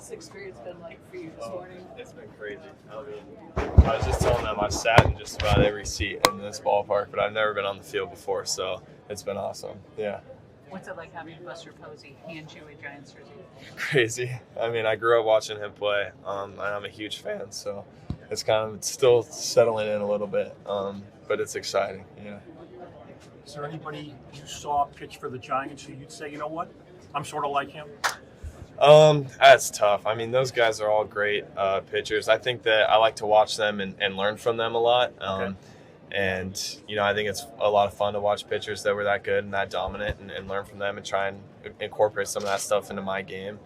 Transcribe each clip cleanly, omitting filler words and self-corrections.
this experience been like for you this morning? It's been crazy. I was just telling them I've sat in just about every seat in this ballpark, but I've never been on the field before, so it's been awesome. Yeah. What's it like having Buster Posey hand you a Giants jersey? Crazy. I mean, I grew up watching him play, and I'm a huge fan, so it's kind of still settling in a little bit, but it's exciting. Yeah. Is there anybody you saw pitch for the Giants who you'd say, you know what, I'm sort of like him? That's tough. I mean, those guys are all great pitchers. I think that I like to watch them and learn from them a lot. Okay. And, I think it's a lot of fun to watch pitchers that were that good and that dominant and learn from them and try and incorporate some of that stuff into my game.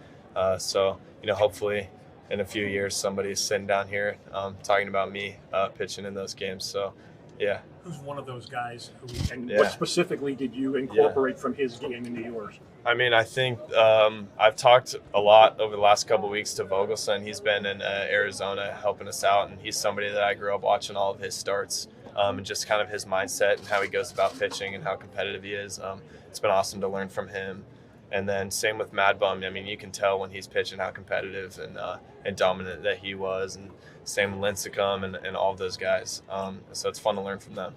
So, hopefully in a few years somebody's sitting down here talking about me pitching in those games. So, yeah. Who's one of those guys? What specifically did you incorporate from his game into yours? I mean, I think I've talked a lot over the last couple of weeks to Vogelson. He's been in Arizona helping us out, and he's somebody that I grew up watching all of his starts and just kind of his mindset and how he goes about pitching and how competitive he is. It's been awesome to learn from him. And then same with Mad Bum. I mean, you can tell when he's pitching how competitive and dominant that he was. And same with Lincecum and all of those guys. So it's fun to learn from them.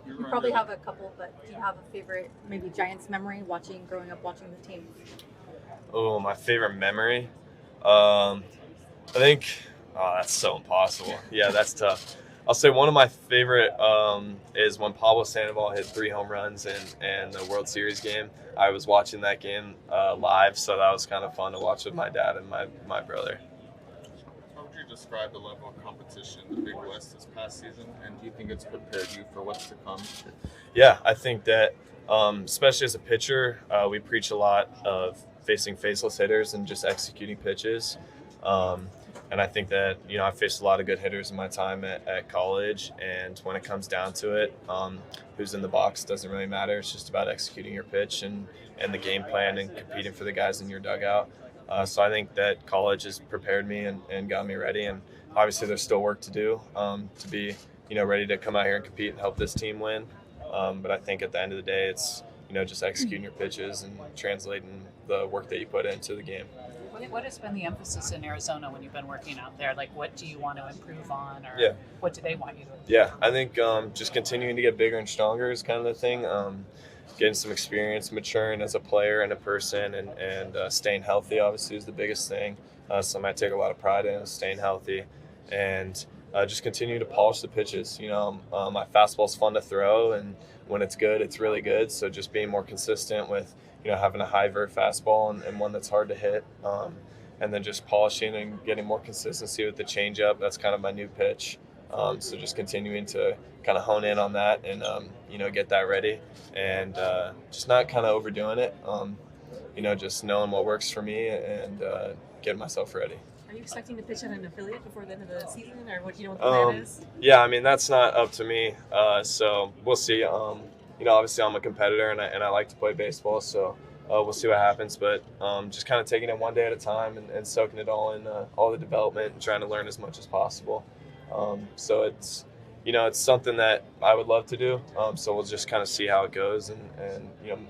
You probably have a couple, but do you have a favorite, maybe Giants memory growing up watching the team? Oh, my favorite memory? I think, that's so impossible. Yeah, that's tough. I'll say one of my favorite is when Pablo Sandoval hit 3 home runs in the World Series game. I was watching that game live, so that was kind of fun to watch with my dad and my brother. How would you describe the level of competition in the Big West this past season, and do you think it's prepared you for what's to come? Yeah, I think that especially as a pitcher, we preach a lot of facing faceless hitters and just executing pitches. And I think that, I've faced a lot of good hitters in my time at college. And when it comes down to it, who's in the box doesn't really matter. It's just about executing your pitch and the game plan and competing for the guys in your dugout. So I think that college has prepared me and got me ready. And obviously there's still work to do to be, ready to come out here and compete and help this team win. But I think at the end of the day, it's, just executing your pitches and translating the work that you put into the game. What has been the emphasis in Arizona when you've been working out there? Like, what do you want to improve on, or what do they want you to improve? Yeah, I think just continuing to get bigger and stronger is kind of the thing. Getting some experience, maturing as a player and a person, and staying healthy obviously is the biggest thing. Something I take a lot of pride in, is staying healthy, and just continue to polish the pitches. My fastball's fun to throw, and when it's good, it's really good. So just being more consistent with having a high vert fastball and one that's hard to hit, and then just polishing and getting more consistency with the changeup. That's kind of my new pitch. So just continuing to kind of hone in on that and, get that ready and just not kind of overdoing it, just knowing what works for me and getting myself ready. Are you expecting to pitch at an affiliate before the end of the season, or what do you know what the plan is? Yeah, I mean, that's not up to me. So we'll see. Obviously I'm a competitor and I like to play baseball, so we'll see what happens. But just kind of taking it one day at a time and soaking it all in, all the development and trying to learn as much as possible. So it's, it's something that I would love to do. So we'll just kind of see how it goes and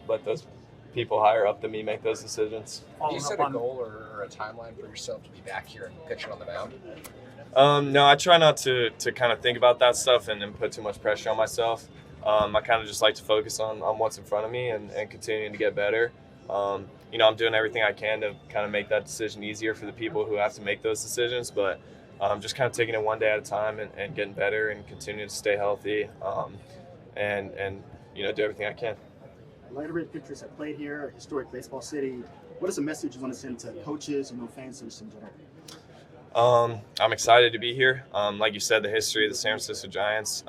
let those people higher up than me make those decisions. Do you set a goal or a timeline for yourself to be back here and pitching on the mound? No, I try not to kind of think about that stuff and put too much pressure on myself. I kind of just like to focus on what's in front of me and continuing to get better. I'm doing everything I can to kind of make that decision easier for the people who have to make those decisions, but just kind of taking it one day at a time and getting better and continuing to stay healthy and do everything I can. A lot of great pitchers have played here, a historic baseball city. What is the message you want to send to coaches and fans in general? I'm excited to be here. Like you said, the history of the San Francisco Giants,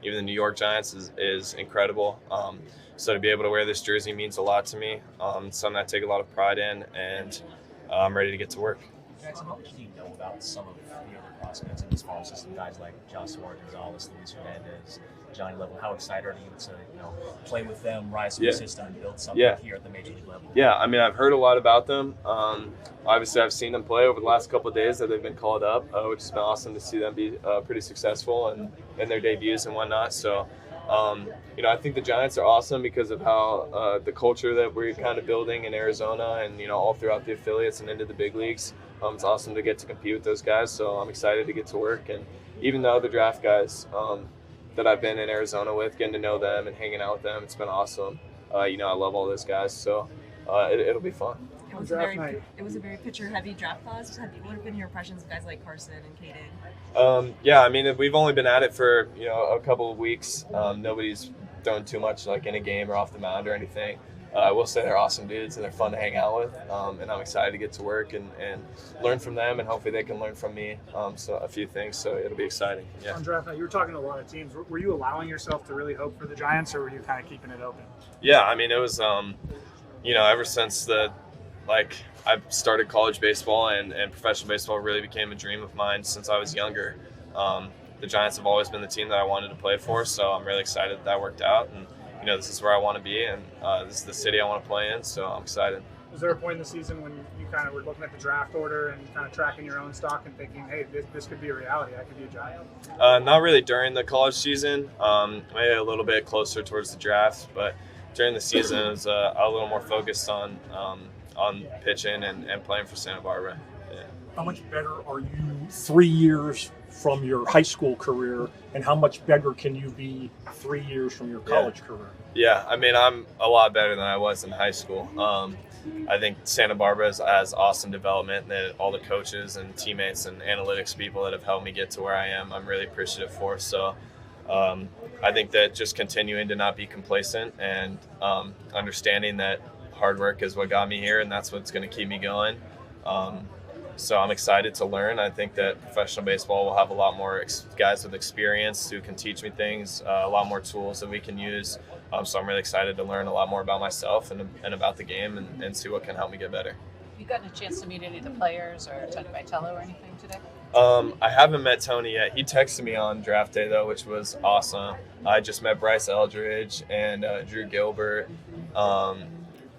even the New York Giants is incredible. So to be able to wear this jersey means a lot to me. It's something I take a lot of pride in, and I'm ready to get to work. Jackson, how much do you know about some of the other prospects in this farm system, guys like Joshua Gonzalez, Luis Hernandez, Johnny Level? How excited are you to play with them, rise through the system, and build something here at the major league level? Yeah, I mean, I've heard a lot about them. Obviously, I've seen them play over the last couple of days that they've been called up, which has been awesome to see them be pretty successful in their debuts and whatnot. So I think the Giants are awesome because of how the culture that we're kind of building in Arizona and, all throughout the affiliates and into the big leagues. It's awesome to get to compete with those guys, so I'm excited to get to work. And even the other draft guys that I've been in Arizona with, getting to know them and hanging out with them, it's been awesome. I love all those guys, so it'll be fun. It was a very pitcher-heavy draft class. What have been your impressions of guys like Carson and Caden? We've only been at it for a couple of weeks. Nobody's thrown too much like in a game or off the mound or anything. I will say they're awesome dudes and they're fun to hang out with, and I'm excited to get to work and learn from them, and hopefully they can learn from me. So a few things, so it'll be exciting. Yeah. On draft night, you were talking to a lot of teams. Were you allowing yourself to really hope for the Giants, or were you kind of keeping it open? Yeah, it was ever since I started college baseball and professional baseball really became a dream of mine since I was younger. The Giants have always been the team that I wanted to play for, so I'm really excited that worked out. And this is where I want to be, and this is the city I want to play in, so I'm excited. Was there a point in the season when you kind of were looking at the draft order and kind of tracking your own stock and thinking, hey, this could be a reality, I could be a Giant? Not really during the college season, maybe a little bit closer towards the draft, but during the season it was a little more focused on pitching and playing for Santa Barbara. Yeah. How much better are you 3 years from your high school career, and how much better can you be 3 years from your college career? Yeah, I'm a lot better than I was in high school. I think Santa Barbara has awesome development, that all the coaches and teammates and analytics people that have helped me get to where I am, I'm really appreciative for. So I think that just continuing to not be complacent and understanding that hard work is what got me here, and that's what's going to keep me going. So I'm excited to learn. I think that professional baseball will have a lot more guys with experience who can teach me things, a lot more tools that we can use. So I'm really excited to learn a lot more about myself and about the game and see what can help me get better. You gotten a chance to meet any of the players or Tony Vitello or anything today? I haven't met Tony yet. He texted me on draft day though, which was awesome. I just met Bryce Eldridge and Drew Gilbert.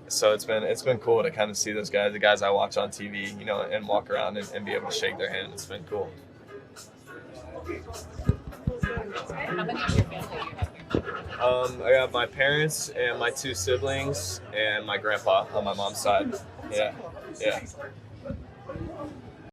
So it's been cool to kind of see those guys, the guys I watch on TV, and walk around and be able to shake their hand. It's been cool. How many of your family do you have here? I got my parents and my 2 siblings and my grandpa on my mom's side. Yeah.